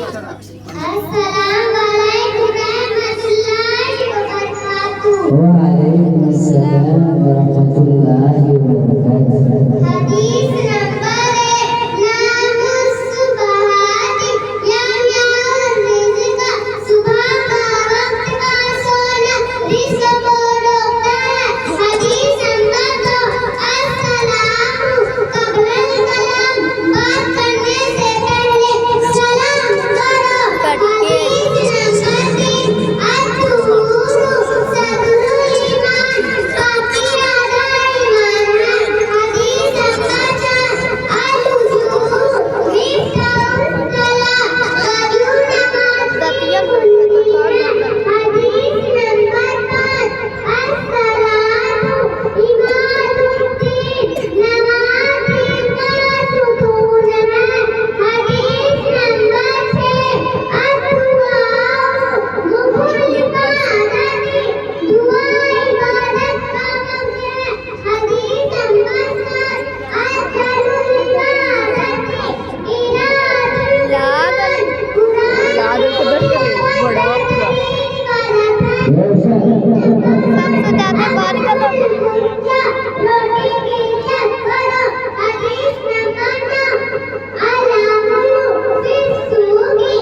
Waalaikumsalam warahmatullahi wabarakatuh. Hadis nomor namus subhati yang rizqa subhan ka waqt ka sona rizqa bodokta hai. Hadis nomor 2 assalamu qabla kalam बात करने से पहले सलाम करो. Hadis nomor 3 at-tuhuru sadrul iman बाकी आधा ईमान है. Hadis nomor 4 al-wudu miftaul salah wajib नमाज Hadis nomor 5 as-salatu imaduddin नमाज दीन का सुकून है. Hadis nomor 6 ad-दुआ मुकुल इबादती दुआ इबादत का नाम है. Hadis nomor 7 अफजलुल इबादती इरादुल सबसे ज्यादा बार का रोटी की इज्जत करो. Hadis nomor 9 अलामु फिस्सूकी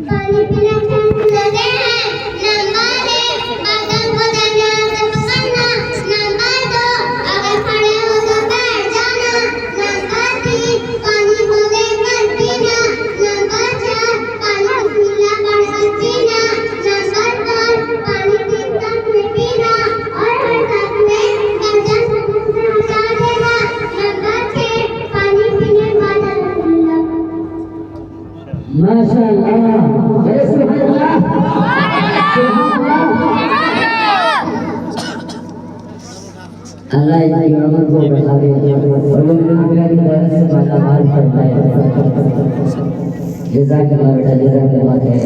पानी पीना चाहते हैं. नंबर 1 बदन को दरमियान से पकड़ना. नंबर 2 अगर खड़े हो तो बैठ जाना. नंबर 3 पानी को लेकर पीना. नंबर 4 पानी बिस्मिल्लाह पढ़कर पीना. नंबर 5 पानी ठीक साथ में पीना और हर साथ में गर्दन सतह से हटा देना. नंबर 6 पानी पीने वाला माशाअल्लाह, जय सुभान अल्लाह इनकी उम्र को बढ़ावे और उनके दर्द से मालामाल फरमाए. जज़ाकल्लाह बेटा, जज़ाकल्लाह खैर.